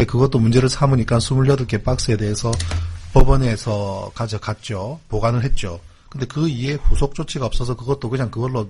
그것도 문제를 삼으니까 28개 박스에 대해서 법원에서 가져갔죠. 보관을 했죠. 근데 그 이에 후속 조치가 없어서 그것도 그냥 그걸로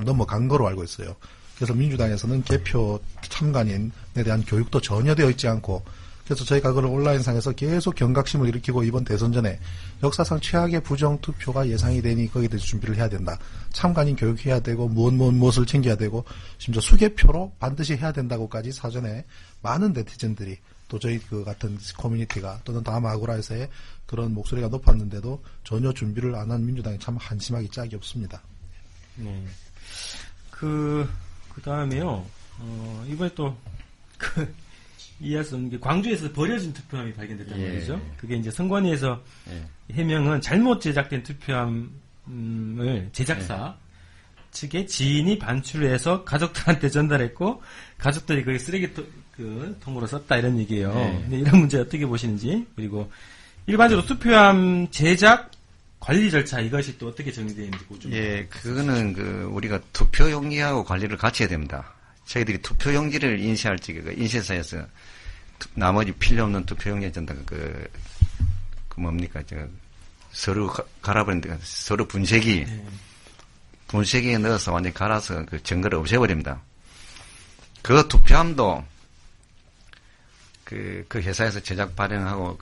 넘어간 거로 알고 있어요. 그래서 민주당에서는 개표 참관인에 대한 교육도 전혀 되어 있지 않고, 그래서 저희가 그걸 온라인상에서 계속 경각심을 일으키고 이번 대선 전에 역사상 최악의 부정투표가 예상이 되니 거기에 대해서 준비를 해야 된다. 참관인 교육해야 되고 무엇을 챙겨야 되고 심지어 수개표로 반드시 해야 된다고까지 사전에 많은 네티즌들이 또 저희 그 같은 커뮤니티가 또는 다마구라에서의 그런 목소리가 높았는데도 전혀 준비를 안 한 민주당이 참 한심하기 짝이 없습니다. 네. 그 다음에요. 이번에 또 이해할 수 없는 게 광주에서 버려진 투표함이 발견됐단 말이죠. 그게 이제 선관위에서 해명은 잘못 제작된 투표함을 제작사 측의 지인이 반출해서 가족들한테 전달했고 가족들이 그게 쓰레기통으로 썼다 이런 얘기예요. 근데 이런 문제 어떻게 보시는지, 그리고 일반적으로 투표함 제작 관리 절차 이것이 또 어떻게 정리되어 있는지 좀. 그거는 우리가 투표용지하고 관리를 같이 해야 됩니다. 저희들이 투표용지를 인쇄할 적에 인쇄사에서 나머지 필요 없는 투표용지에 전다 뭡니까 서류 갈아버리는데 서류 분쇄기에 넣어서 완전히 갈아서 그 증거를 없애버립니다. 그 투표함도 그 회사에서 제작 발행하고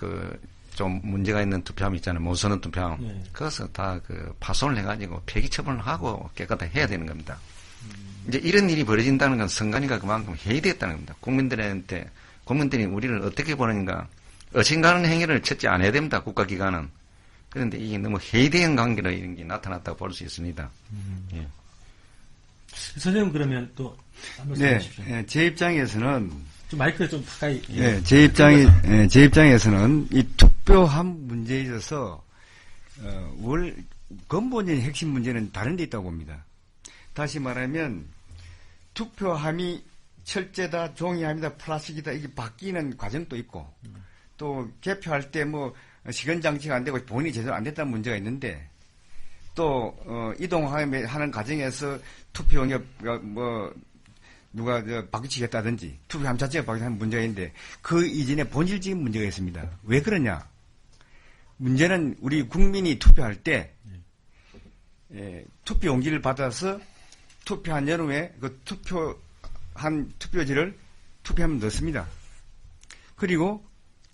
좀 문제가 있는 투표함 있잖아요. 못 쓰는 투표함. 그것을 다 파손을 해가지고 폐기 처분을 하고 깨끗하게 해야 되는 겁니다. 이제 이런 일이 벌어진다는 건 선관위가 그만큼 해이되었다는 겁니다. 국민들이 우리를 어떻게 보는가, 어신가는 행위를 첫째 안 해야 됩니다. 국가기관은. 그런데 이게 너무 해이된 관계로 이런 게 나타났다고 볼 수 있습니다. 예. 선생님 그러면 또 한번 말씀하십시오. 제 입장에서는 좀 마이크 좀 가까이. 제 입장에서는 이 투표함 문제에 있어서 근본적인 핵심 문제는 다른 데 있다고 봅니다. 다시 말하면 투표함이 철제다, 종이함이다, 플라스틱이다 이게 바뀌는 과정도 있고 또 개표할 때 시간 장치가 안 되고 본인이 제대로 안 됐다는 문제가 있는데 또 이동하는 과정에서 투표용이 누가 바뀌치겠다든지 투표함 자체가 바뀌는 문제가 있는데 그 이전에 본질적인 문제가 있습니다. 왜 그러냐? 문제는 우리 국민이 투표할 때 투표용지를 받아서 투표한 여름에 그 투표한 투표지를 투표함에 넣습니다. 그리고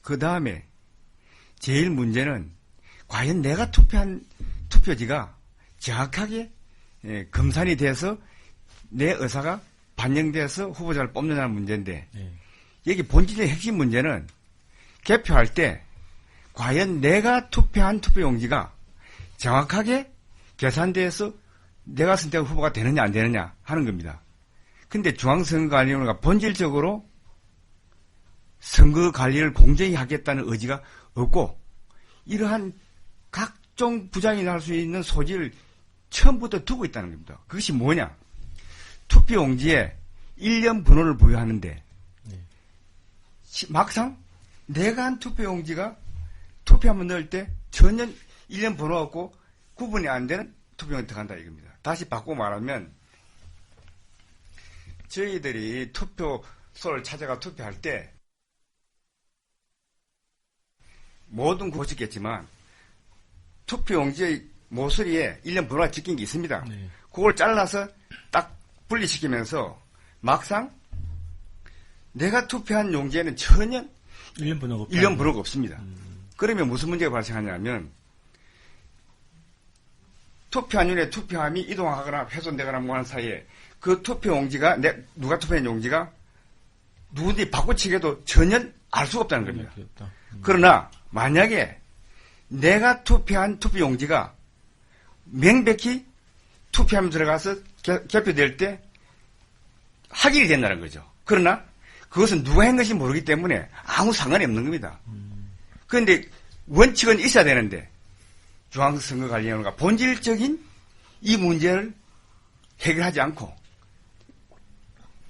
그 다음에 제일 문제는 과연 내가 투표한 투표지가 정확하게 검산이 돼서 내 의사가 반영돼서 후보자를 뽑느냐는 문제인데 여기 본질의 핵심 문제는 개표할 때 과연 내가 투표한 투표용지가 정확하게 계산돼서 내가 선택한 후보가 되느냐 안 되느냐 하는 겁니다. 근데 중앙선거관리위원회가 본질적으로 선거관리를 공정히 하겠다는 의지가 없고 이러한 각종 부작용이 날 수 있는 소지를 처음부터 두고 있다는 겁니다. 그것이 뭐냐? 투표용지에 1년 번호를 부여하는데 막상 내가 한 투표용지가 투표함을 넣을 때 전혀 1년 번호 없고 구분이 안 되는 투표용지 들어간다 이겁니다. 다시 바꾸고 말하면 저희들이 투표소를 찾아가 투표할 때 모든 보셨겠지만 투표용지의 모서리에 1년 번호가 적힌 게 있습니다. 그걸 잘라서 딱 분리시키면서 막상 내가 투표한 용지에는 전혀 1년 번호가 없습니다. 그러면 무슨 문제가 발생하냐면 투표한 윤에 투표함이 이동하거나 훼손되거나 뭐하는 사이에 그 투표용지가 누가 투표한 용지가 누군지 바꿔치기도 전혀 알 수가 없다는 겁니다. 그러나 만약에 내가 투표한 투표용지가 명백히 투표함에 들어가서 개표될 때 확인이 된다는 거죠. 그러나 그것은 누가 한 것인지 모르기 때문에 아무 상관이 없는 겁니다. 그런데 원칙은 있어야 되는데 중앙선거관리위원회가 본질적인 이 문제를 해결하지 않고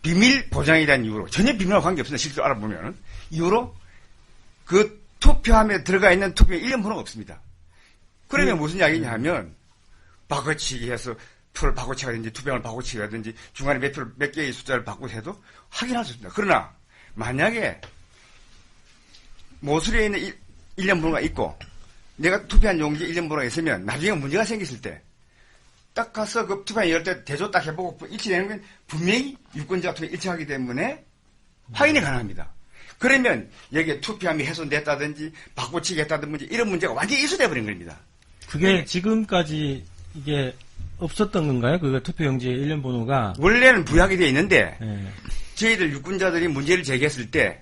비밀 보장이라는 이유로 전혀 비밀과 관계없습니다. 실제로 알아보면 이유로 그 투표함에 들어가 있는 투표에 1년 번호가 없습니다. 그러면 무슨 이야기냐 하면 바꿔치기 해서 표를 바꿔치기하든지 투표함을 바꿔치기하든지 중간에 몇 개의 숫자를 바꾸고 해도 확인할 수 있습니다. 그러나 만약에 모서리에 있는 일련 번호가 있고 내가 투표한 용지에 일련 번호가 있으면 나중에 문제가 생겼을 때 딱 가서 그 투표한 이럴 때 대조 딱 해보고 일치되는 건 분명히 유권자가 투표에 일치하기 때문에 확인이 가능합니다. 그러면 여기에 투표함이 훼손됐다든지 바꿔치기 했다든지 이런 문제가 완전히 일소돼 버린 겁니다. 그게 지금까지 이게 없었던 건가요? 그 투표용지의 일련 번호가 원래는 부약이 되어 있는데 네. 저희들 유권자들이 문제를 제기했을 때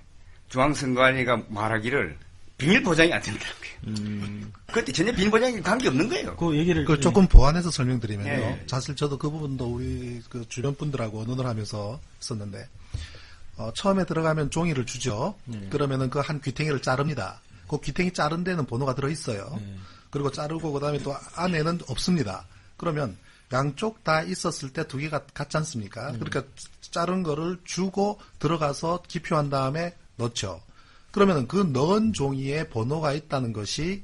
중앙선관위가 말하기를 비밀 보장이 안 된다는 거예요. 그때 전혀 비밀 보장이 관계없는 거예요. 그 얘기를 그 조금 보완해서 설명드리면요. 네. 사실 저도 그 부분도 우리 그 주변 분들하고 의논을 하면서 했었는데 처음에 들어가면 종이를 주죠. 그러면은 그 한 귀퉁이를 자릅니다. 그 귀퉁이 자른 데는 번호가 들어 있어요. 그리고 자르고 그다음에 또 안에는 없습니다. 그러면 양쪽 다 있었을 때 두 개가 같지 않습니까? 그러니까 자른 거를 주고 들어가서 기표한 다음에 넣죠. 그러면은 그 넣은 종이에 번호가 있다는 것이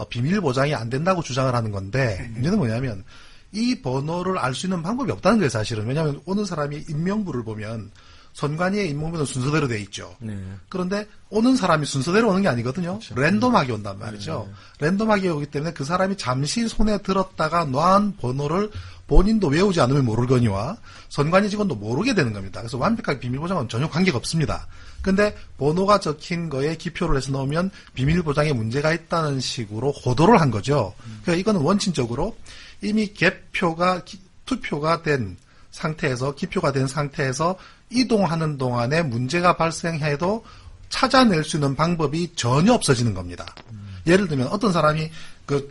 비밀 보장이 안 된다고 주장을 하는 건데 문제는 뭐냐면 이 번호를 알 수 있는 방법이 없다는 거예요, 사실은. 왜냐하면 오는 사람이 인명부를 보면 선관위의 인명부는 순서대로 돼 있죠. 네. 그런데 오는 사람이 순서대로 오는 게 아니거든요. 그렇죠. 랜덤하게 온단 말이죠. 랜덤하게 오기 때문에 그 사람이 잠시 손에 들었다가 놔한 번호를 본인도 외우지 않으면 모르거니와 선관위 직원도 모르게 되는 겁니다. 그래서 완벽하게 비밀 보장은 전혀 관계가 없습니다. 근데 번호가 적힌 거에 기표를 해서 넣으면 비밀 보장에 문제가 있다는 식으로 호도를 한 거죠. 그러니까 이거는 원칙적으로 이미 투표가 된 상태에서 기표가 된 상태에서 이동하는 동안에 문제가 발생해도 찾아낼 수 있는 방법이 전혀 없어지는 겁니다. 예를 들면 어떤 사람이 그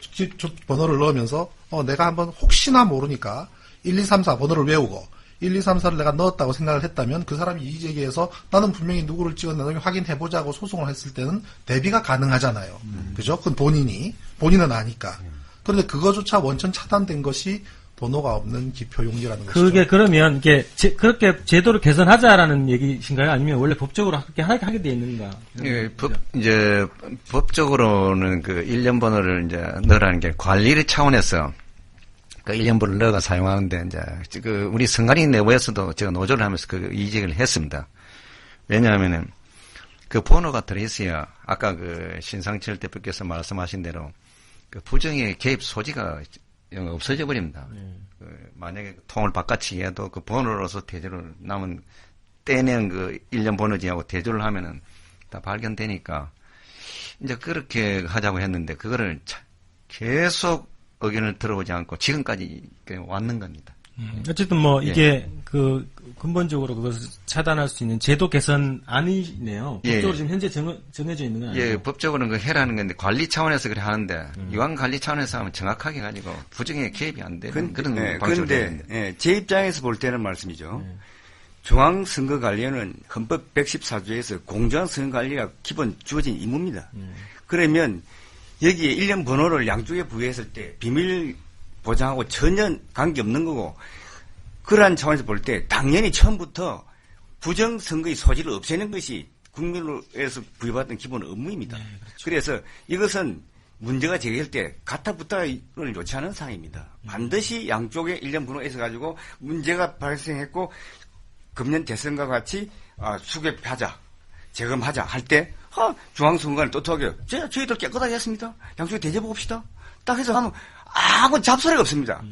번호를 넣으면서 내가 한번 혹시나 모르니까 1, 2, 3, 4 번호를 외우고 1, 2, 3, 4를 내가 넣었다고 생각을 했다면 그 사람이 이제기에서 나는 분명히 누구를 찍었는지 확인해보자고 소송을 했을 때는 대비가 가능하잖아요. 그죠? 그건 본인은 아니까. 그런데 그거조차 원천 차단된 것이 번호가 없는 기표용지라는 것이죠. 그게 그러면 이게 그렇게 제도를 개선하자라는 얘기신가요? 아니면 원래 법적으로 그렇게 하게 돼 있는가? 예, 이제 법적으로는 그 일련 번호를 이제 넣으라는 게 관리 차원에서 그 일련 번호를 넣어가 사용하는데 이제 그 우리 선관위 내부에서도 제가 노조를 하면서 그 이직을 했습니다. 왜냐하면은 그 번호가 들어있어야 아까 그 신상철 대표께서 말씀하신 대로 그 부정의 개입 소지가 없어져 버립니다. 만약에 통을 바꿔치기 해도 그 번호로서 대조를 남은 떼낸 그 일련 번호지하고 대조를 하면은 다 발견되니까 이제 그렇게 하자고 했는데 그거를 계속 의견을 들어보지 않고 지금까지 왔는 겁니다. 어쨌든 뭐 이게 그 근본적으로 그것을 차단할 수 있는 제도 개선 아니네요. 법적으로 지금 현재 정해져 있는 건 아니에요. 예, 법적으로는 그 해라는 건데 관리 차원에서 그래 하는데 이왕 관리 차원에서 하면 정확하게 가지고 부정에 개입이 안 되는 그런 방식으로 되어 있는데. 그런데 제 입장에서 볼 때는 말씀이죠. 중앙선거관리원은 헌법 114조에서 공정한 선거관리가 기본 주어진 임무입니다. 그러면 여기에 일련 번호를 양쪽에 부여했을 때 비밀 보장하고 전혀 관계없는 거고 그러한 차원에서 볼 때 당연히 처음부터 부정선거의 소지를 없애는 것이 국민으로서 부여받은 기본 의무입니다. 네, 그렇죠. 그래서 이것은 문제가 제기될 때 가타부타를 요청하는 사항입니다. 반드시 양쪽에 일련 번호가 있어가지고 문제가 발생했고 금년 대선과 같이 수ገብ하자, 재검하자 할 때 중앙선관위 떳떳하게 저희들 깨끗하게 했습니다. 양쪽에 대접해봅시다. 딱 해서 하면 아무 잡소리가 없습니다.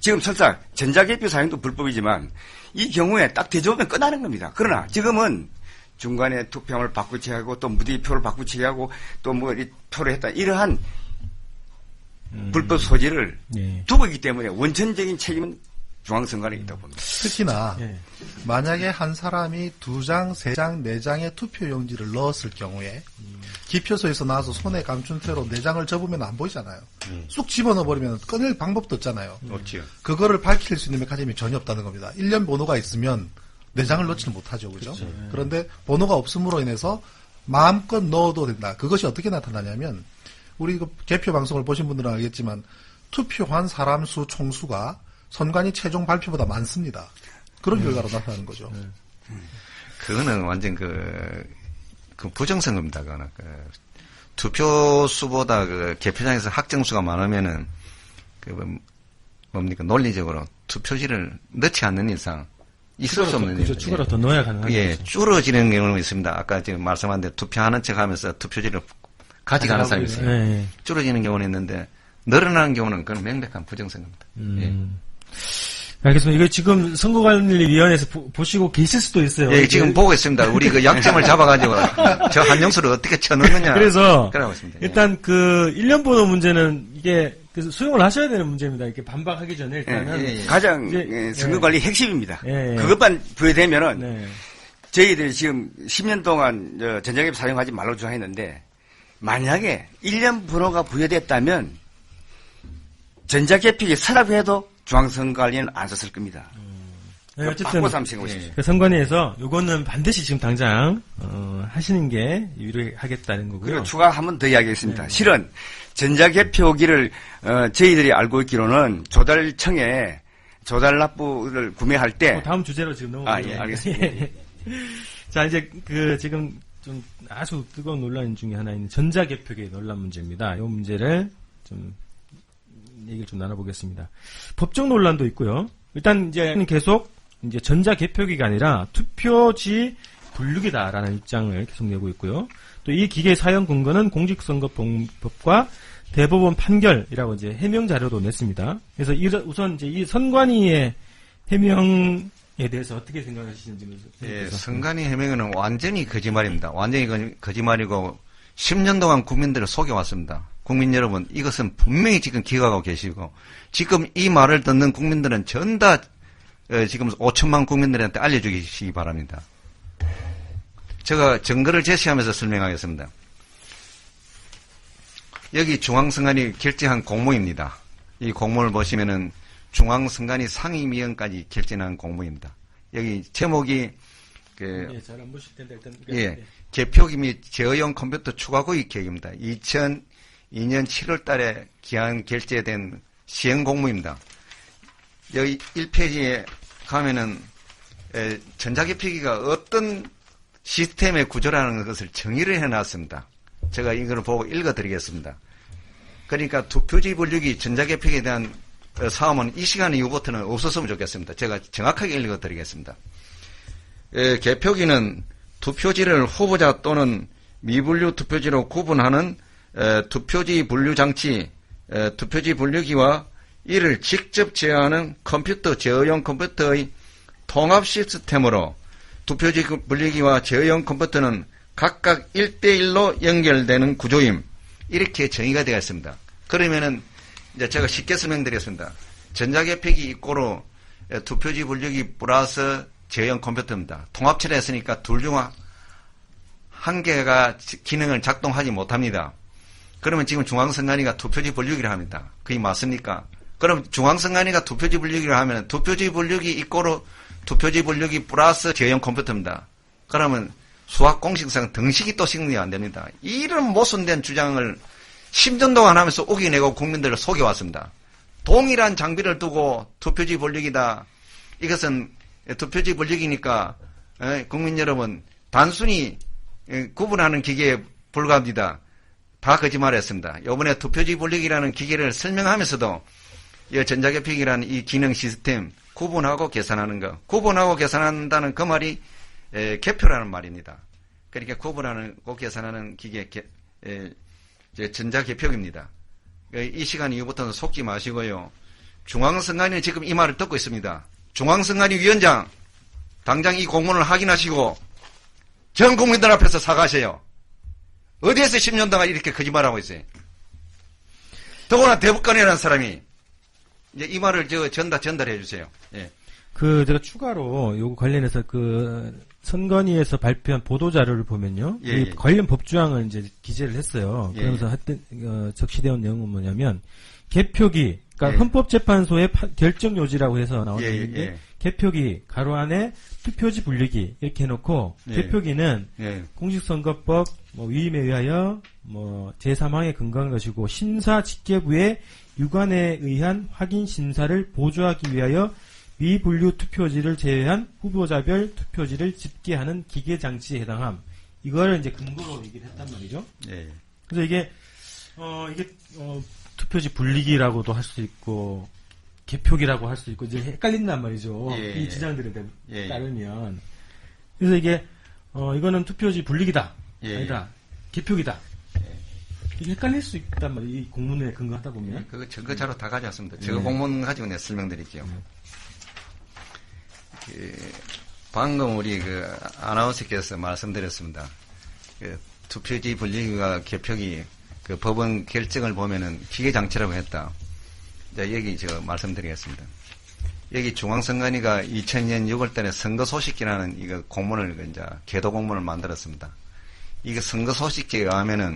지금 설사 전자개표 사용도 불법이지만 이 경우에 딱 대접하면 끝나는 겁니다. 그러나 지금은 중간에 투표함을 바꾸치기 하고 또 무대표를 바꾸치기 하고 또 이 표를 했다. 이러한 불법 소지를 두고 있기 때문에 원천적인 책임은 중앙선관위에 있다고 봅니다. 특히나 만약에 한 사람이 2장, 3장, 4장의 투표용지를 넣었을 경우에 기표소에서 나와서 손에 감춘 채로 4장을 접으면 안 보이잖아요. 쑥 집어넣어버리면 꺼낼 방법도 없잖아요. 없지요. 그거를 밝힐 수 있는 메커니즘이 전혀 없다는 겁니다. 1년 번호가 있으면 4장을 넣지는 못하죠. 그죠? 그런데 번호가 없음으로 인해서 마음껏 넣어도 된다. 그것이 어떻게 나타나냐면 우리 그 개표 방송을 보신 분들은 알겠지만 투표한 사람 수 총수가 선관위 최종 발표보다 많습니다. 그런 결과로 나타나는 거죠. 그거는 완전 그 부정선거입니다. 그거는 투표수보다 그 개표장에서 확정수가 많으면은 뭡니까 논리적으로 투표지를 넣지 않는 이상 있을 수 없는 그렇죠. 추가로 더 넣어야 가능하죠. 예, 줄어지는 경우가 있습니다. 아까 지금 말씀한 대로 투표하는 척 하면서 투표지를 가져가는 사람이 있어요. 네. 줄어지는 경우는 있는데 늘어나는 경우는 그건 명백한 부정선거입니다. 예. 알겠습니다. 이거 지금 선거관리위원회에서 보시고 계실 수도 있어요. 예, 지금 보고 있습니다. 우리 그 약점을 잡아가지고 저 한영수를 어떻게 쳐넣느냐. 그래서 그러고 있습니다. 일단 그 1년 번호 문제는 이게 그래서 수용을 하셔야 되는 문제입니다. 이렇게 반박하기 전에 일단은 가장 선거관리 핵심입니다. 그것만 부여되면은 저희들이 지금 10년 동안 전자개표 사용하지 말라고 주장했는데 만약에 1년 번호가 부여됐다면 전자개표기 서랍해도 중앙선거관리는 안 썼을 겁니다. 네, 어쨌든 그 선관위에서 요거는 반드시 지금 당장 하시는 게 유리하겠다는 거고요. 그리고 추가 한 번 더 이야기하겠습니다. 실은 전자개표기를 저희들이 알고 있기로는 조달청에 조달납부를 구매할 때 다음 주제로 지금 넘어가요. 예, 알겠습니다. 자, 이제 지금 좀 아주 뜨거운 논란 중에 하나인 전자개표기 논란 문제입니다. 이 문제를 좀 얘기를 좀 나눠보겠습니다. 법적 논란도 있고요. 일단 이제 계속 이제 전자개표기가 아니라 투표지 분류기다라는 입장을 계속 내고 있고요. 또 이 기계 사용 근거는 공직선거법과 대법원 판결이라고 이제 해명 자료도 냈습니다. 그래서 우선 이제 이 선관위의 해명에 대해서 어떻게 생각하시는지. 예, 선관위 해명은 완전히 거짓말입니다. 완전히 거짓말이고 10년 동안 국민들을 속여왔습니다. 국민 여러분, 이것은 분명히 지금 기각하고 계시고, 지금 이 말을 듣는 국민들은 전 다, 지금 5천만 국민들한테 알려주시기 바랍니다. 제가 증거를 제시하면서 설명하겠습니다. 여기 중앙선관위 결정한 공문입니다. 이 공문을 보시면은 중앙선관위 상임위원까지 결정한 공문입니다. 여기 제목이, 잘 안 보실 텐데, 일단. 예, 개표기 및 제어용 컴퓨터 추가 구입 계획입니다. 2002년 7월 달에 기한 결제된 시행 공무입니다. 여기 1페이지에 가면은 전자개표기가 어떤 시스템의 구조라는 것을 정의를 해놨습니다. 제가 이걸 보고 읽어드리겠습니다. 그러니까 투표지 분류기 전자개표기에 대한 사업은 이 시간 이후부터는 없었으면 좋겠습니다. 제가 정확하게 읽어드리겠습니다. 개표기는 투표지를 후보자 또는 미분류 투표지로 구분하는 투표지 분류 장치, 투표지 분류기와 이를 직접 제어하는 컴퓨터 제어용 컴퓨터의 통합 시스템으로 투표지 분류기와 제어용 컴퓨터는 각각 1대1로 연결되는 구조임. 이렇게 정의가 되어 있습니다. 그러면은 이제 제가 쉽게 설명드리겠습니다. 전자개표기 이꼬로 투표지 분류기 플러스 제어용 컴퓨터입니다. 통합체를 했으니까 둘 중 한 개가 기능을 작동하지 못합니다. 그러면 지금 중앙선관위가 투표지 분류기를 합니다. 그게 맞습니까? 그럼 중앙선관위가 투표지 분류기를 하면 투표지 분류기 이꼬로 투표지 분류기 플러스 제어용 컴퓨터입니다. 그러면 수학 공식상 등식이 또 식립이 안 됩니다. 이런 모순된 주장을 10년 동안 하면서 우겨내고 국민들을 속여왔습니다. 동일한 장비를 두고 투표지 분류기다. 이것은 투표지 분류기니까 국민 여러분 단순히 구분하는 기계에 불과합니다. 다 거짓말했습니다. 이번에 투표지 분류기라는 기계를 설명하면서도 이 전자개표기라는 이 기능 시스템 구분하고 계산하는 거, 구분하고 계산한다는 그 말이 개표라는 말입니다. 그러니까 구분하고 계산하는 기계 전자개표기입니다. 이 시간 이후부터는 속지 마시고요. 중앙선관위는 지금 이 말을 듣고 있습니다. 중앙선관위 위원장 당장 이 공문을 확인하시고 전 국민들 앞에서 사과하세요. 어디에서 10년 동안 이렇게 거짓말하고 있어요. 더구나 대법관이라는 사람이 이제 이 말을 전달해 주세요. 예. 제가 추가로 요거 관련해서 선관위에서 발표한 보도자료를 보면요. 예, 이 관련 법조항을 이제 기재를 했어요. 그러면서 적시되어 온 내용은 뭐냐면, 개표기, 그러니까 헌법재판소의 결정 요지라고 해서 나오는 게 개표기, 가로 안에 투표지 분류기, 이렇게 해놓고, 개표기는 공직선거법 위임에 의하여 제3항에 근거한 것이고, 심사집계부의 유관에 의한 확인 심사를 보조하기 위하여 미분류 투표지를 제외한 후보자별 투표지를 집계하는 기계 장치에 해당함. 이거를 이제 근거로 얘기를 했단 말이죠. 그래서 이게 투표지 분리기라고도 할 수 있고, 개표기라고 할 수 있고 이제 헷갈린단 말이죠. 예. 이 주장들에 예. 따르면. 그래서 이게 이거는 투표지 분리기다. 예. 아니다. 개표기다. 이게 헷갈릴 수 있단 말이에요. 이 공문에 근거하다 보면. 그거 증거 자료 다 가져왔습니다. 저 공문 가지고 내가 설명드릴게요. 방금 우리 아나운서께서 말씀드렸습니다. 투표지 분리기가 개표기 법원 결정을 보면은 기계장치라고 했다. 자, 여기 말씀드리겠습니다. 여기 중앙선관위가 2000년 6월달에 선거소식지라는 이거 공문을 이제 계도 공문을 만들었습니다. 이게 선거소식지에 의하면은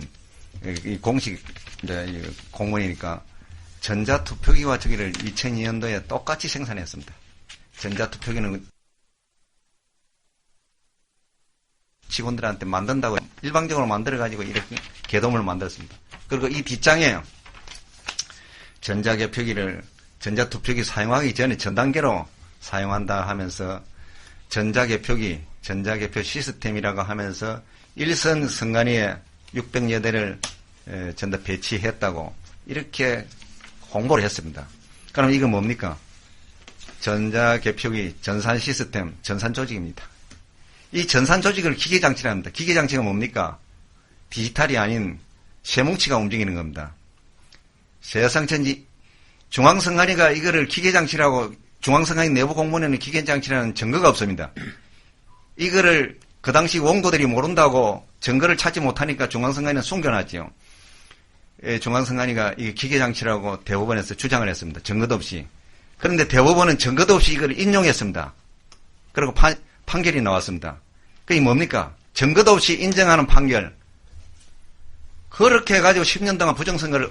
이 공식 이제 공문이니까 전자투표기와 저기를 2002년도에 똑같이 생산했습니다. 전자투표기는 직원들한테 만든다고 일방적으로 만들어가지고 이렇게 개도문을 만들었습니다. 그리고 이 뒷장에 전자투표기 사용하기 전에 전 단계로 사용한다 하면서 전자개표 시스템이라고 하면서 일선 선관위에 600여 대를 전부 배치했다고 이렇게 홍보를 했습니다. 그럼 이거 뭡니까? 전자개표기 전산 시스템, 전산 조직입니다. 이 전산 조직을 기계장치라 합니다. 기계장치가 뭡니까? 디지털이 아닌 쇠뭉치가 움직이는 겁니다. 세상천지 중앙선관위가 이거를 기계장치라고 중앙선관위 내부 공문에는 기계장치라는 증거가 없습니다. 이거를 그 당시 원고들이 모른다고 증거를 찾지 못하니까 중앙선관위는 숨겨놨죠. 중앙선관위가 이게 기계장치라고 대법원에서 주장을 했습니다. 증거도 없이. 그런데 대법원은 증거도 없이 이걸 인용했습니다. 그리고 판결이 나왔습니다. 그게 뭡니까? 증거도 없이 인정하는 판결. 그렇게 해가지고 10년 동안 부정선거를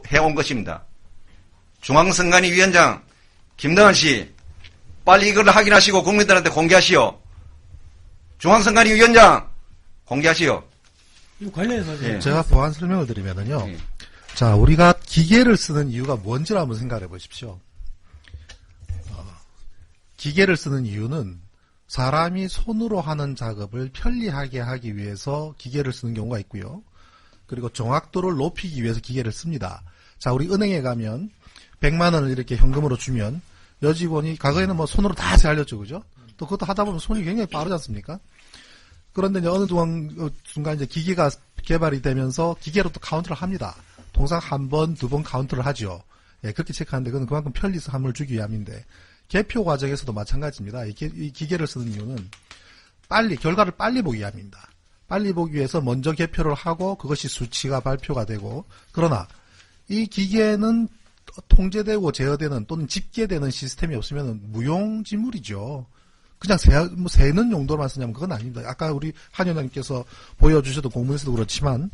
해온 것입니다. 중앙선관위 위원장 김동완 씨, 빨리 이걸 확인하시고 국민들한테 공개하시오. 중앙선관위 위원장 공개하시오. 이거 관련해서 제가 보완 설명을 드리면은요. 자, 우리가 기계를 쓰는 이유가 뭔지를 한번 생각해 보십시오. 기계를 쓰는 이유는 사람이 손으로 하는 작업을 편리하게 하기 위해서 기계를 쓰는 경우가 있고요. 그리고 정확도를 높이기 위해서 기계를 씁니다. 자, 우리 은행에 가면 100만 원을 이렇게 현금으로 주면 여직원이 과거에는 뭐 손으로 다 세알렸죠, 그죠? 또 그것도 하다 보면 손이 굉장히 빠르지 않습니까? 그런데 이제 어느 순간 이제 기계가 개발이 되면서 기계로 또 카운트를 합니다. 통상 한 번, 두 번 카운트를 하죠. 예, 그렇게 체크하는데 그건 그만큼 편리함을 주기 위함인데 개표 과정에서도 마찬가지입니다. 이 기계를 쓰는 이유는 결과를 빨리 보기 위함입니다. 빨리 보기 위해서 먼저 개표를 하고 그것이 수치가 발표가 되고, 그러나 이 기계는 통제되고 제어되는 또는 집계되는 시스템이 없으면 무용지물이죠. 그냥 세는 용도로만 쓰냐면 그건 아닙니다. 아까 우리 한 위원장님께서 보여주셔도 공문에서도 그렇지만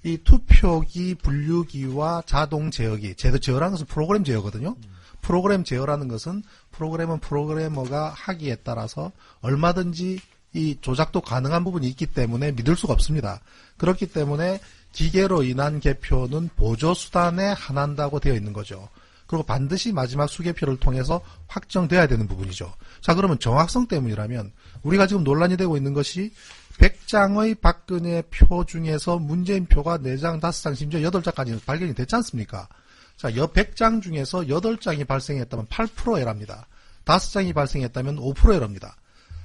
이 투표기, 분류기와 자동 제어기, 제어라는 것은 프로그램 제어거든요. 프로그램 제어라는 것은 프로그램은 프로그래머가 하기에 따라서 얼마든지 이 조작도 가능한 부분이 있기 때문에 믿을 수가 없습니다. 그렇기 때문에 기계로 인한 개표는 보조수단에 한한다고 되어 있는 거죠. 그리고 반드시 마지막 수개표를 통해서 확정돼야 되는 부분이죠. 자, 그러면 정확성 때문이라면 우리가 지금 논란이 되고 있는 것이 100장의 박근혜 표 중에서 문재인 표가 4장, 5장, 심지어 8장까지 발견이 됐지 않습니까? 자, 100장 중에서 8장이 발생했다면 8% 에러입니다. 5장이 발생했다면 5% 에러입니다.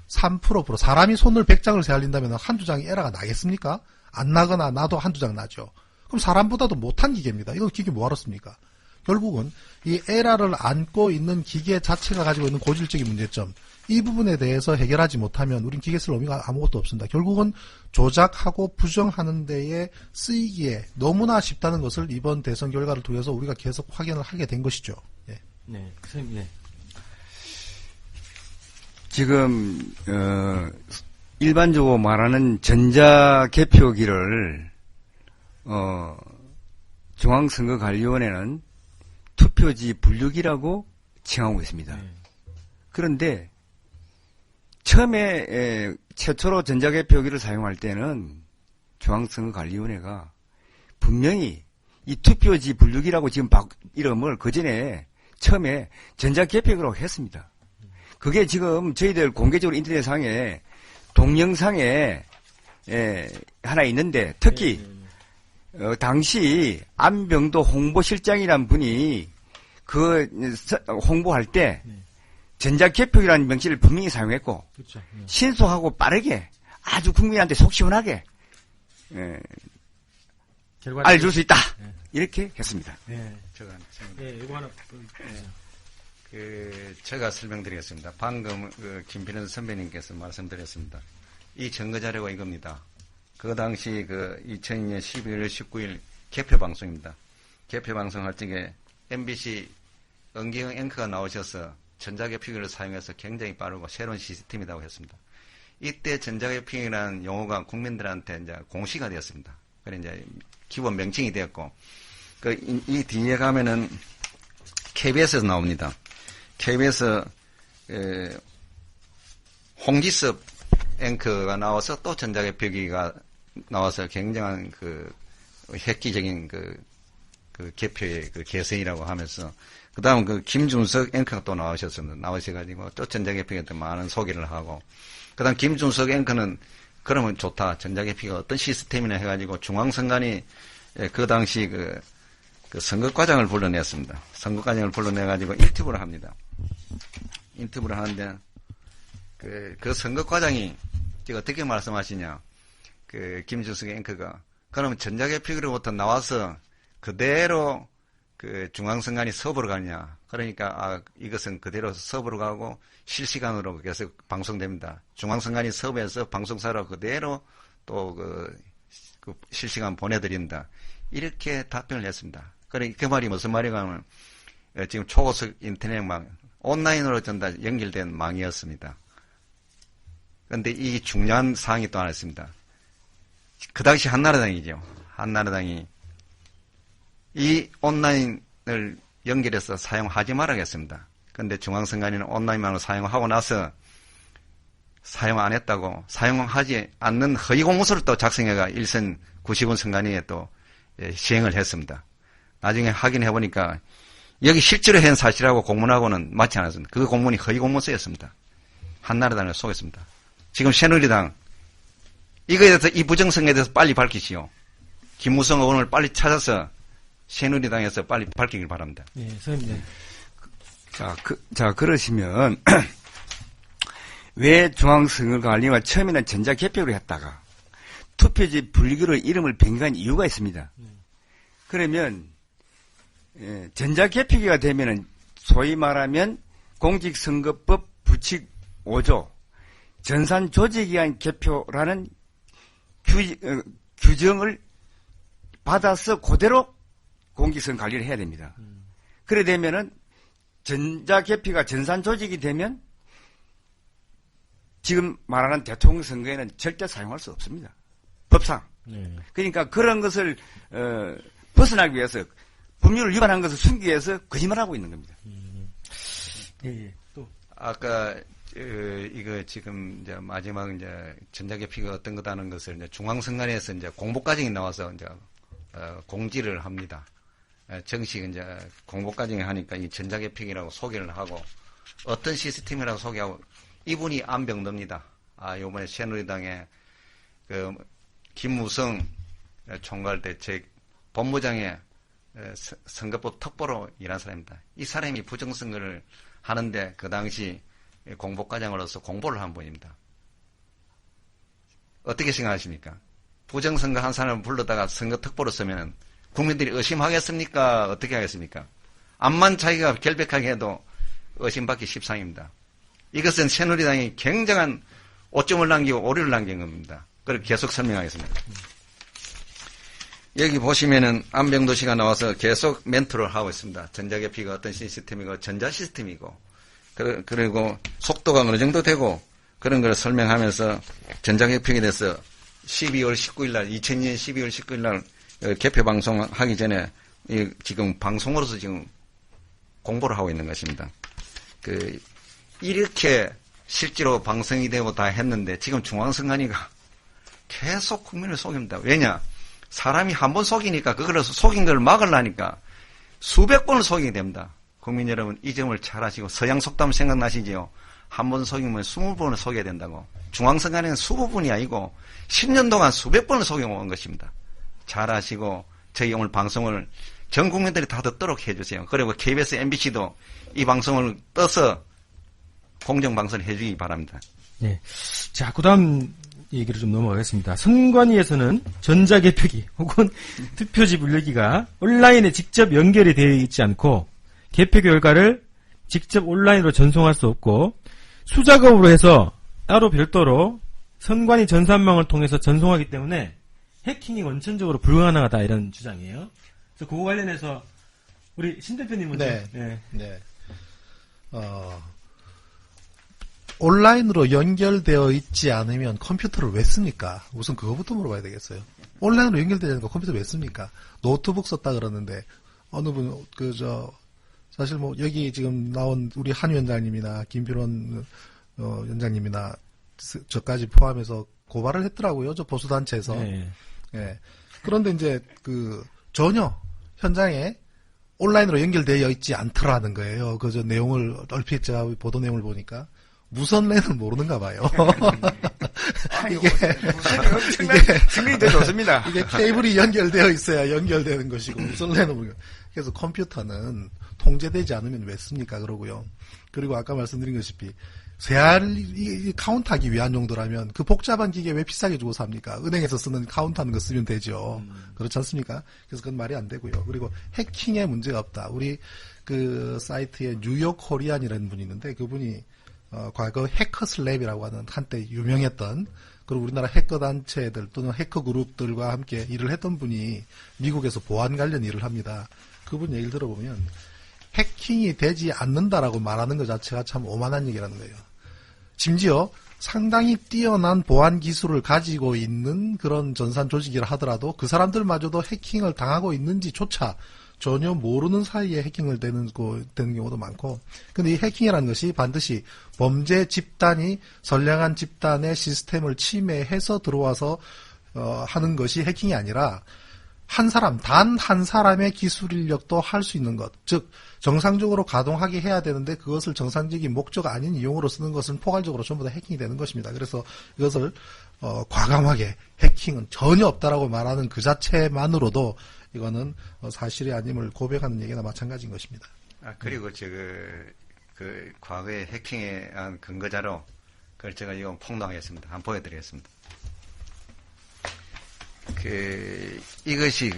3%, 사람이 손을 100장을 세알린다면 한두 장이 에러가 나겠습니까? 안 나거나 나도 한두 장 나죠. 그럼 사람보다도 못한 기계입니다. 이거 기계 뭐하러 씁니까? 결국은 이 에러를 안고 있는 기계 자체가 가지고 있는 고질적인 문제점, 이 부분에 대해서 해결하지 못하면 우린 기계 쓸 의미가 아무것도 없습니다. 결국은 조작하고 부정하는 데에 쓰이기에 너무나 쉽다는 것을 이번 대선 결과를 통해서 우리가 계속 확인을 하게 된 것이죠. 예. 네, 선생님, 네. 지금 일반적으로 말하는 전자개표기를 중앙선거관리위원회는 투표지 분류기라고 칭하고 있습니다. 네. 그런데 처음에 최초로 전자개표기를 사용할 때는 중앙선거관리위원회가 분명히 이 투표지 분류기라고 지금 이름을 그전에 처음에 전자개표기라고 했습니다. 그게 지금 저희들 공개적으로 인터넷상에 동영상에 하나 있는데, 특히 당시 안병도 홍보실장이란 분이 홍보할 때 네. 전자개표기라는 명칭을 분명히 사용했고 그렇죠. 신속하고 빠르게 아주 국민한테 속 시원하게 알려줄 수 있다. 네. 이렇게 했습니다. 네. 이거 하나. 제가 설명드리겠습니다. 방금 김필현 선배님께서 말씀드렸습니다. 이 증거 자료가 이겁니다. 그 당시 2002년 12월 19일 개표 방송입니다. 개표 방송 할 적에 MBC 은기영 앵커가 나오셔서 전자개표기를 사용해서 굉장히 빠르고 새로운 시스템이라고 했습니다. 이때 전자개표기라는 용어가 국민들한테 이제 공시가 되었습니다. 그래 이제 기본 명칭이 되었고, 이 뒤에 가면은 KBS에서 나옵니다. KBS 홍지섭 앵커가 나와서 또 전자개표기가 나와서 굉장한 획기적인 개표의 개성이라고 하면서, 그 다음 김준석 앵커가 또 나오셨습니다. 나오셔가지고 또 전자개표기한테 많은 소개를 하고, 그 다음 김준석 앵커는 그러면 좋다. 전자개표기가 어떤 시스템이나 해가지고 중앙선관위 그 당시 선거과장을 불러냈습니다. 선거과장을 불러내가지고 인터뷰를 합니다. 인터뷰를 하는데, 그 선거과장이 어떻게 말씀하시냐. 김준석 앵커가, 그러면 전자개표기로부터 나와서 그대로 중앙선관위 서부로 가냐. 그러니까, 이것은 그대로 서부로 가고 실시간으로 계속 방송됩니다. 중앙선관위 서부에서 방송사로 그대로 또 실시간 보내드린다. 이렇게 답변을 했습니다. 그러니까 그 말이 무슨 말이가 하면, 지금 초고속 인터넷망, 온라인으로 전다 연결된 망이었습니다. 그런데 이 중요한 사항이 또 하나 있습니다. 그 당시 한나라당이죠. 한나라당이 이 온라인을 연결해서 사용하지 말아야겠습니다. 그런데 중앙선관위는 온라인망을 사용하고 나서 사용 안 했다고, 사용하지 않는 허위공문서를 또 작성해가 일선 90원 선관위에 또 시행을 했습니다. 나중에 확인해 보니까 여기 실제로 한 사실하고 공문하고는 맞지 않았습니다. 그 공문이 허위공문서였습니다. 한나라당을 속였습니다. 지금 새누리당, 이거에 대해서 이 부정성에 대해서 빨리 밝히시오. 김무성 의원을 빨리 찾아서 새누리당에서 빨리 밝히길 바랍니다. 네, 선생님. 자, 그러시면, 왜 중앙선거관리가 처음에는 전자개표를 했다가 투표지 분리기로 이름을 변경한 이유가 있습니다. 그러면, 전자개표기가 되면은 소위 말하면 공직선거법 부칙 5조, 전산조직에 의한 개표라는 규정을 받아서 그대로 공직선거 관리를 해야 됩니다. 그래 되면은 전자개표가 전산조직이 되면 지금 말하는 대통령 선거에는 절대 사용할 수 없습니다. 법상. 네. 그러니까 그런 것을 벗어나기 위해서, 법률을 위반한 것을 숨기기 위해서 거짓말하고 있는 겁니다. 네, 또 아까 이거 지금 이제 마지막 이제 전자개표가 어떤 거다는 것을 이제 중앙선관위에서 이제 공보과정이 나와서 이제 공지를 합니다. 정식 이제 공보과정에 하니까 이 전자개표기라고 소개를 하고 어떤 시스템이라고 소개하고, 이분이 안병도입니다. 요번에 새누리당의 김무성 총괄대책 본부장의 선거법 특보로 일한 사람입니다. 이 사람이 부정선거를 하는데 그 당시 공보과장으로서 공보를 한 분입니다. 어떻게 생각하십니까? 부정선거 한 사람을 불러다가 선거 특보로 쓰면 국민들이 의심하겠습니까? 어떻게 하겠습니까? 암만 자기가 결백하게 해도 의심받기 십상입니다. 이것은 새누리당이 굉장한 오점을 남기고 오류를 남긴 겁니다. 그걸 계속 설명하겠습니다. 여기 보시면은 안병도 씨가 나와서 계속 멘트를 하고 있습니다. 전자개표가 어떤 시스템이고 전자 시스템이고, 그리고 속도가 어느 정도 되고 그런 걸 설명하면서 전자개표에 대해서 12월 19일 날, 2002년 12월 19일 날 개표 방송하기 전에 지금 방송으로서 지금 공부를 하고 있는 것입니다. 이렇게 실제로 방송이 되고 다 했는데 지금 중앙선관위가 계속 국민을 속입니다. 왜냐? 사람이 한 번 속이니까 그걸 속인 걸 막으려니까 수백 번을 속이게 됩니다. 국민 여러분, 이 점을 잘 아시고, 서양 속담 생각나시지요? 한 번 속이면 20번을 속여야 된다고. 중앙선관위는 20번이 아니고 10년 동안 수백 번을 속여온 것입니다. 잘 아시고 저희 오늘 방송을 전 국민들이 다 듣도록 해주세요. 그리고 KBS, MBC도 이 방송을 떠서 공정방송을 해주기 바랍니다. 네. 자, 그 다음 얘기를 좀 넘어가겠습니다. 선관위에서는 전자개표기 혹은 투표지 분류기가 온라인에 직접 연결이 되어 있지 않고 개표 결과를 직접 온라인으로 전송할 수 없고 수작업으로 해서 따로 별도로 선관위 전산망을 통해서 전송하기 때문에 해킹이 원천적으로 불가능하다 이런 주장이에요. 그래서 그거 관련해서 우리 신 대표님은 네. 온라인으로 연결되어 있지 않으면 컴퓨터를 왜 씁니까? 우선 그거부터 물어봐야 되겠어요. 온라인으로 연결되지 않으니까 컴퓨터 왜 씁니까? 노트북 썼다 그러는데 어느 분 사실 뭐 여기 지금 나온 우리 한 위원장님이나 김필원 위원장님이나 저까지 포함해서 고발을 했더라고요. 저 보수단체에서. 네. 예. 그런데 이제 전혀 현장에 온라인으로 연결되어 있지 않더라는 거예요. 저 내용을 얼핏 제가 보도 내용을 보니까 무선 랜을 모르는가 봐요. 이게 엄청난 증명이 더 좋습니다. 이게 케이블이 연결되어 있어야 연결되는 것이고 무선 랜은 모르고. 그래서 컴퓨터는 통제되지 않으면 왜 씁니까? 그러고요. 그리고 아까 말씀드린 것이피 카운트하기 위한 용도라면 그 복잡한 기계 왜 비싸게 주고 삽니까? 은행에서 쓰는 카운트하는 거 쓰면 되죠. 그렇지 않습니까? 그래서 그건 말이 안 되고요. 그리고 해킹에 문제가 없다. 우리 그 사이트에 뉴욕 코리안이라는 분이 있는데 그분이 과거 해커슬랩이라고 하는 한때 유명했던 그리고 우리나라 해커 단체들 또는 해커 그룹들과 함께 일을 했던 분이 미국에서 보안 관련 일을 합니다. 그분 얘기를 들어보면 해킹이 되지 않는다라고 말하는 것 자체가 참 오만한 얘기라는 거예요. 심지어 상당히 뛰어난 보안 기술을 가지고 있는 그런 전산 조직이라 하더라도 그 사람들마저도 해킹을 당하고 있는지조차 전혀 모르는 사이에 해킹을 되는 경우도 많고, 근데 이 해킹이라는 것이 반드시 범죄 집단이 선량한 집단의 시스템을 침해해서 들어와서 하는 것이 해킹이 아니라 단 한 사람의 기술 인력도 할 수 있는 것, 즉 정상적으로 가동하게 해야 되는데 그것을 정상적인 목적 아닌 이용으로 쓰는 것은 포괄적으로 전부 다 해킹이 되는 것입니다. 그래서 이것을 과감하게 해킹은 전혀 없다라고 말하는 그 자체만으로도 이거는 사실이 아님을 고백하는 얘기나 마찬가지인 것입니다. 그리고 그 과거의 해킹에 한 근거 자료 그걸 제가 이건 폭로하겠습니다. 한번 보여드리겠습니다. 이것이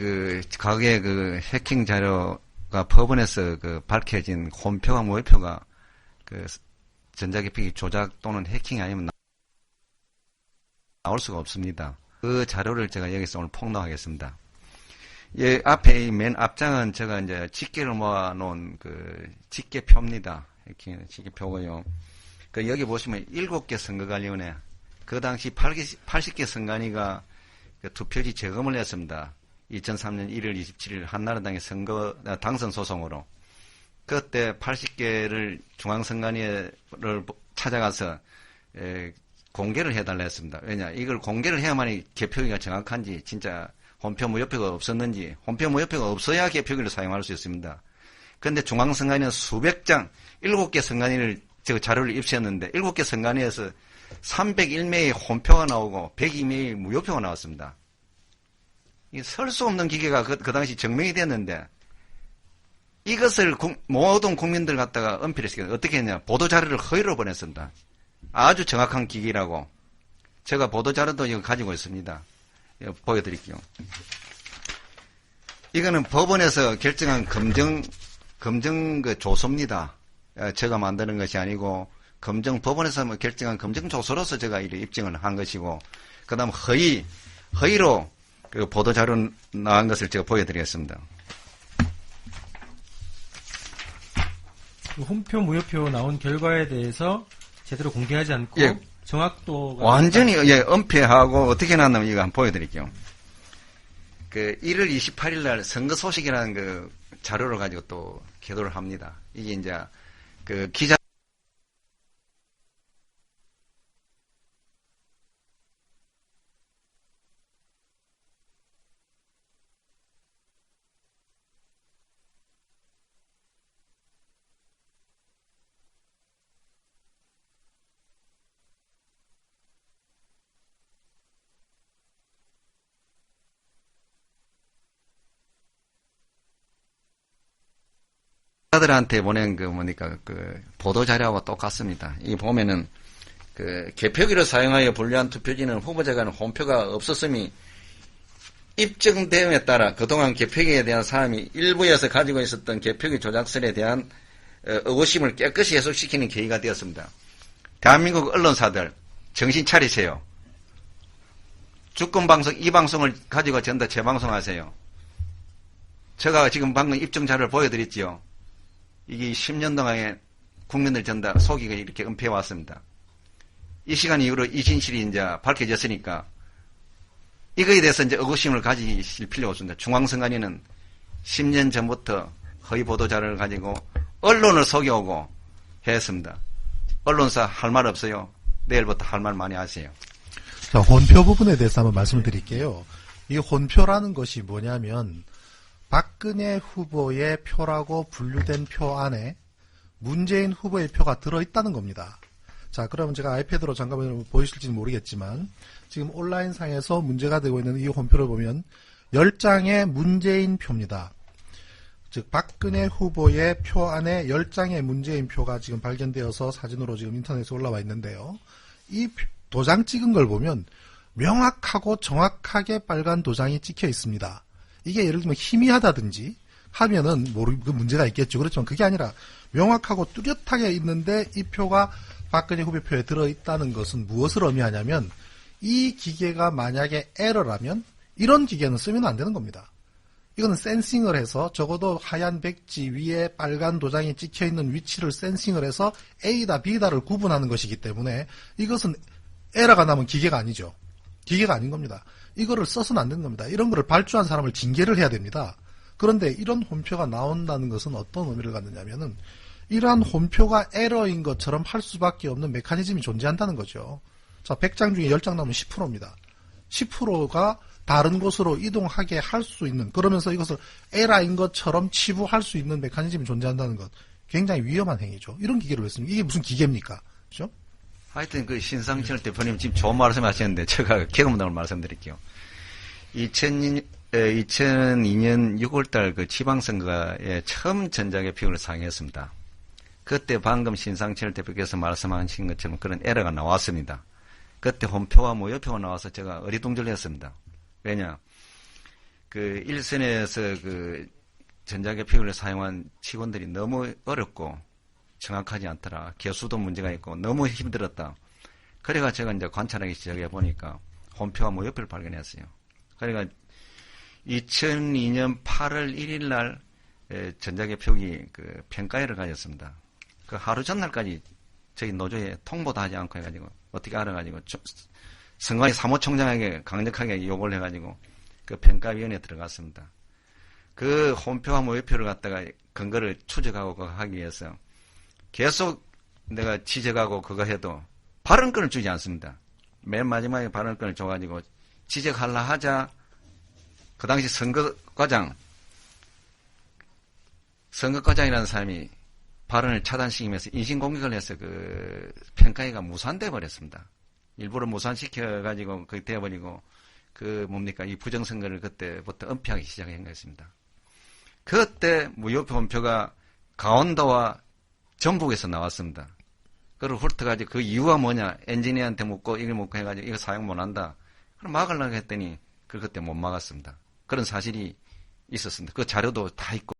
과거의 해킹 자료가 법원에서 밝혀진 혼표와 무효표가 전자기표기 조작 또는 해킹이 아니면 나올 수가 없습니다. 그 자료를 제가 여기서 오늘 폭로하겠습니다. 예, 앞에 맨 앞장은 제가 이제 집계를 모아놓은 집계표입니다. 해킹 집계표고요. 여기 보시면 7개 선거관리위원회, 그 당시 80개 선관위가 투표지 재검을 했습니다. 2003년 1월 27일 한나라당의 당선 소송으로. 그때 80개를 중앙선관위를 찾아가서 공개를 해달라 했습니다. 왜냐, 이걸 공개를 해야만이 개표기가 정확한지, 진짜 혼표 무효표가 없었는지, 혼표 무효표가 없어야 개표기를 사용할 수 있습니다. 그런데 중앙선관위는 수백 장, 7개 선관위를 자료를 입수했는데 7개 선관위에서 301매의 혼표가 나오고 102매의 무효표가 나왔습니다. 설 수 없는 기계가 그 당시 증명이 됐는데 이것을 모든 국민들 갖다가 은폐를 시켰어요. 어떻게 했냐? 보도자료를 허위로 보냈습니다. 아주 정확한 기기라고. 제가 보도자료도 이거 가지고 있습니다. 이거 보여드릴게요. 이거는 법원에서 결정한 검정 조서입니다. 제가 만드는 것이 아니고 법원에서 결정한 검정 조서로서 제가 이를 입증을 한 것이고, 그 다음 허위로 보도자료 나온 것을 제가 보여드리겠습니다. 혼표, 무효표 나온 결과에 대해서 제대로 공개하지 않고 예, 정확도가 완전히 은폐하고 어떻게 나왔냐면 이거 한번 보여드릴게요. 1월 28일 날 선거 소식이라는 자료를 가지고 또 개도를 합니다. 이게 이제 기자 기자들한테 보낸 보도 자료하고 똑같습니다. 이 보면은 개표기를 사용하여 분류한 투표지는 후보자 간의 혼표가 없었음이 입증됨에 따라 그동안 개표기에 대한 사람이 일부에서 가지고 있었던 개표기 조작설에 대한 의구심을 깨끗이 해소시키는 계기가 되었습니다. 대한민국 언론사들 정신 차리세요. 주권방송 이 방송을 가지고 전부 다 재방송하세요. 제가 지금 방금 입증 자료를 보여드렸지요. 이게 10년 동안에 국민들 전부 다 속이고 이렇게 은폐해 왔습니다. 이 시간 이후로 이 진실이 이제 밝혀졌으니까 이거에 대해서 이제 의구심을 가지실 필요가 없습니다. 중앙선관위는 10년 전부터 허위 보도 자료를 가지고 언론을 속여오고 했습니다. 언론사 할 말 없어요. 내일부터 할 말 많이 하세요. 자, 혼표 부분에 대해서 한번 말씀을 드릴게요. 이 혼표라는 것이 뭐냐면 박근혜 후보의 표라고 분류된 표 안에 문재인 후보의 표가 들어있다는 겁니다. 자, 그러면 제가 아이패드로 잠깐만 보이실지는 모르겠지만 지금 온라인상에서 문제가 되고 있는 이 혼표를 보면 10장의 문재인 표입니다. 즉 박근혜 후보의 표 안에 10장의 문재인 표가 지금 발견되어서 사진으로 지금 인터넷에 올라와 있는데요. 이 도장 찍은 걸 보면 명확하고 정확하게 빨간 도장이 찍혀 있습니다. 이게 예를 들면 희미하다든지 하면은 그 문제가 있겠죠. 그렇지만 그게 아니라 명확하고 뚜렷하게 있는데 이 표가 박근혜 후보 표에 들어있다는 것은 무엇을 의미하냐면 이 기계가 만약에 에러라면 이런 기계는 쓰면 안 되는 겁니다. 이거는 센싱을 해서 적어도 하얀 백지 위에 빨간 도장이 찍혀있는 위치를 센싱을 해서 A다 B다를 구분하는 것이기 때문에 이것은 에러가 나면 기계가 아니죠. 기계가 아닌 겁니다. 이거를 써서는 안 되는 겁니다. 이런 거를 발주한 사람을 징계를 해야 됩니다. 그런데 이런 혼표가 나온다는 것은 어떤 의미를 갖느냐면은 이러한 혼표가 에러인 것처럼 할 수밖에 없는 메커니즘이 존재한다는 거죠. 자, 100장 중에 10장 나오면 10%입니다. 10%가 다른 곳으로 이동하게 할 수 있는, 그러면서 이것을 에러인 것처럼 치부할 수 있는 메커니즘이 존재한다는 것. 굉장히 위험한 행위죠. 이런 기계를 왜 씁니까? 이게 무슨 기계입니까? 그죠? 하여튼 신상철 대표님 지금 좋은 말씀 하셨는데 제가 경험담을 말씀드릴게요. 2002년 6월달 지방선거에 처음 전자개표기를 사용했습니다. 그때 방금 신상철 대표께서 말씀하신 것처럼 그런 에러가 나왔습니다. 그때 혼표와 모여표가 나와서 제가 어리둥절했습니다. 왜냐, 일선에서 전자개표기를 사용한 직원들이 너무 어렵고 정확하지 않더라. 개수도 문제가 있고 너무 힘들었다. 그래가 제가 이제 관찰하기 시작해 보니까 혼표와 모여표를 발견했어요. 그러니까 2002년 8월 1일 날 전자개표기 평가회를 가졌습니다. 그 하루 전날까지 저희 노조에 통보도 하지 않고 해가지고 어떻게 알아가지고 선관위 사무총장에게 강력하게 요구를 해가지고 그 평가위원회에 들어갔습니다. 그 혼표와 모여표를 갖다가 근거를 추적하고 그거 하기 위해서 계속 내가 지적하고 그거 해도 발언권을 주지 않습니다. 맨 마지막에 발언권을 줘가지고 지적하려 하자 그 당시 선거과장이라는 사람이 발언을 차단시키면서 인신공격을 해서 평가회가 무산돼 버렸습니다. 일부러 무산시켜가지고 그게 되어버리고 이 부정선거를 그때부터 은폐하기 시작한 것입니다. 그때 무효표 혼표가 강원도와 전북에서 나왔습니다. 그걸 훑어가지고 그 이유가 뭐냐 엔지니어한테 묻고 이걸 묻고 해가지고 이거 사용 못한다. 그럼 막으려고 했더니 그걸 그때 못 막았습니다. 그런 사실이 있었습니다. 그 자료도 다 있고